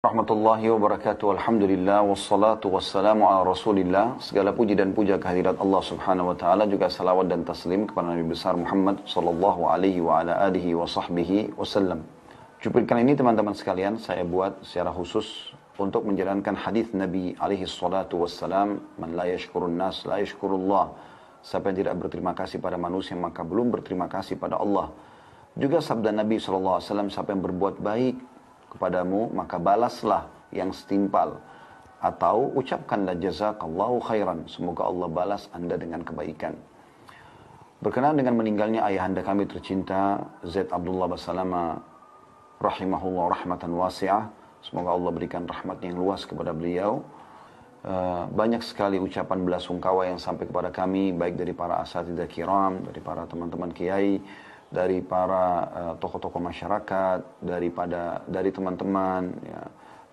Rahmatullahi wabarakatuh. Alhamdulillah wassalatu wassalamu ala Rasulillah. Segala puji dan puja kehadirat Allah Subhanahu wa taala, juga salawat dan taslim kepada Nabi besar Muhammad sallallahu alaihi wa ala alihi wa sahbihi wasallam. Cuplikan ini teman-teman sekalian saya buat secara khusus untuk menjalankan hadis Nabi alaihi salatu wassalam, "Man la yashkurun nas la yashkurullah." Siapa yang tidak berterima kasih pada manusia maka belum berterima kasih pada Allah. Juga sabda Nabi sallallahu alaihi wasallam, siapa yang berbuat baik kepadamu maka balaslah yang setimpal, atau ucapkanlah jazakallahu khairan, semoga Allah balas anda dengan kebaikan. Berkenaan dengan meninggalnya ayahanda kami tercinta Zaid Abdullah Basalama rahimahullah rahmatan wasi'ah, semoga Allah berikan rahmat yang luas kepada beliau. Banyak sekali ucapan belasungkawa yang sampai kepada kami, baik dari para asatidzah kiram, dari para teman-teman kiai, dari para tokoh-tokoh masyarakat, dari teman-teman ya,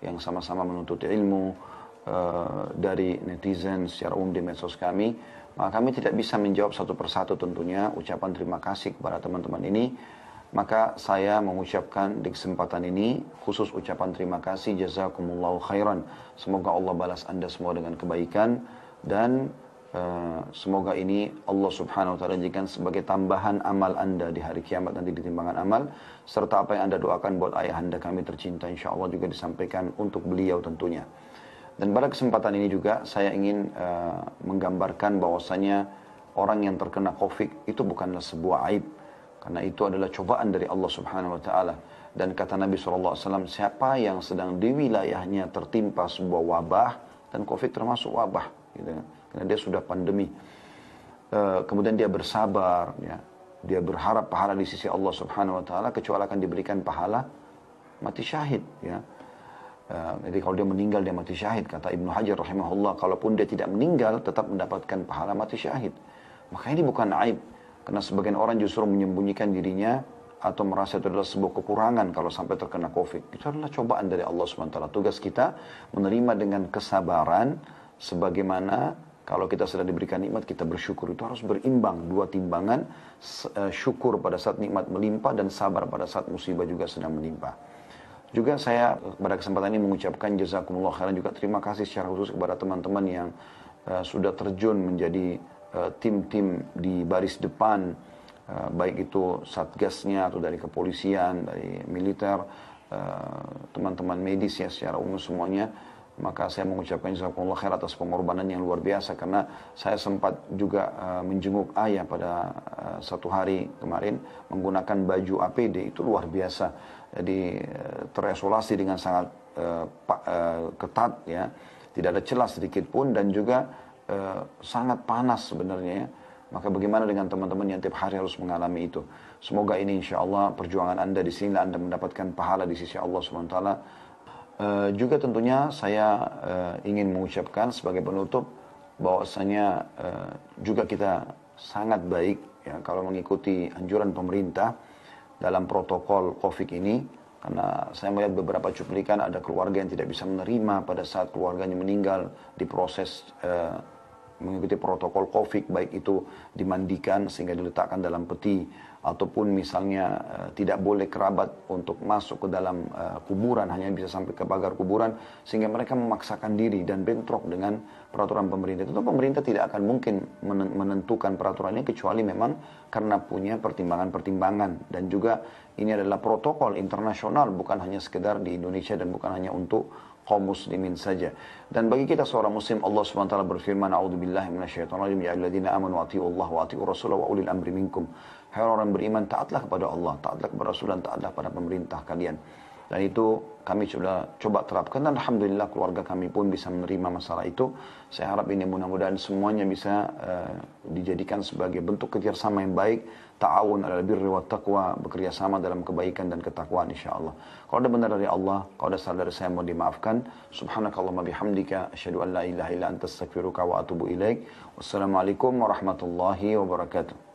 yang sama-sama menuntut ilmu, dari netizen secara umum di medsos kami. Maka kami tidak bisa menjawab satu persatu tentunya ucapan terima kasih kepada teman-teman ini. Maka saya mengucapkan di kesempatan ini khusus ucapan terima kasih, jazakumullahu khairan. Semoga Allah balas anda semua dengan kebaikan, dan semoga ini Allah subhanahu wa ta'ala jadikan sebagai tambahan amal anda di hari kiamat nanti di timbangan amal, serta apa yang anda doakan buat ayahanda kami tercinta insya Allah juga disampaikan untuk beliau tentunya. Dan pada kesempatan ini juga saya ingin menggambarkan bahwasanya orang yang terkena COVID itu bukanlah sebuah aib, karena itu adalah cobaan dari Allah subhanahu wa ta'ala. Dan kata Nabi SAW, siapa yang sedang di wilayahnya tertimpa sebuah wabah, dan COVID termasuk wabah gitu kan, karena dia sudah pandemi, kemudian dia bersabar ya, dia berharap pahala di sisi Allah subhanahu wa ta'ala, kecuali akan diberikan pahala mati syahid ya. Jadi kalau dia meninggal dia mati syahid, kata Ibnu Hajar rahimahullah, kalaupun dia tidak meninggal tetap mendapatkan pahala mati syahid. Maka ini bukan aib, karena sebagian orang justru menyembunyikan dirinya atau merasa itu adalah sebuah kekurangan kalau sampai terkena COVID. Itu adalah cobaan dari Allah subhanahu wa ta'ala. Tugas kita menerima dengan kesabaran, sebagaimana kalau kita sedang diberikan nikmat, kita bersyukur. Itu harus berimbang, dua timbangan, syukur pada saat nikmat melimpah dan sabar pada saat musibah juga sedang melimpah. Juga saya pada kesempatan ini mengucapkan jazakumullah khairan, juga terima kasih secara khusus kepada teman-teman yang sudah terjun menjadi tim-tim di baris depan, baik itu satgasnya atau dari kepolisian, dari militer, teman-teman medis ya secara umum semuanya. Maka saya mengucapkan jazakumullah khair atas pengorbanan yang luar biasa, karena saya sempat juga menjenguk ayah pada satu hari kemarin menggunakan baju APD, itu luar biasa. Jadi terisolasi dengan sangat ketat ya, tidak ada celah sedikit pun, dan juga sangat panas sebenarnya ya. Maka bagaimana dengan teman-teman yang tiap hari harus mengalami itu? Semoga ini insya Allah perjuangan anda di sini anda mendapatkan pahala di sisi Allah SWT. Juga tentunya saya ingin mengucapkan sebagai penutup bahwasanya juga kita sangat baik ya kalau mengikuti anjuran pemerintah dalam protokol COVID ini, karena saya melihat beberapa cuplikan ada keluarga yang tidak bisa menerima pada saat keluarganya meninggal diproses mengikuti protokol COVID, baik itu dimandikan sehingga diletakkan dalam peti, ataupun misalnya tidak boleh kerabat untuk masuk ke dalam kuburan, hanya bisa sampai ke pagar kuburan, sehingga mereka memaksakan diri dan bentrok dengan peraturan pemerintah. Tentu pemerintah tidak akan mungkin menentukan peraturan ini kecuali memang karena punya pertimbangan-pertimbangan, dan juga ini adalah protokol internasional, bukan hanya sekedar di Indonesia dan bukan hanya untuk kaum muslimin saja. Dan bagi kita seorang muslim, Allah SWT berfirman, a'udzubillahi minasyaitonirrajim, ya ayyuhalladzina amanu atiiullaha wa atiiur rasulahu wa ulil amri minkum. Hai orang beriman, taatlah kepada Allah, taatlah kepada Rasul, dan taatlah pada pemerintah kalian. Dan itu kami sudah coba terapkan, dan alhamdulillah keluarga kami pun bisa menerima masalah itu. Saya harap ini mudah-mudahan semuanya bisa dijadikan sebagai bentuk kerjasama yang baik, ta'awun 'alal birri wat taqwa, bekerja sama dalam kebaikan dan ketakwaan insyaallah. Kalau ada benar dari Allah, kalau ada salah dari saya mohon dimaafkan. Subhanakallahumma bihamdika asyhadu an la ilaha illa anta astaghfiruka wa atubu ilaik. Wassalamualaikum warahmatullahi wabarakatuh.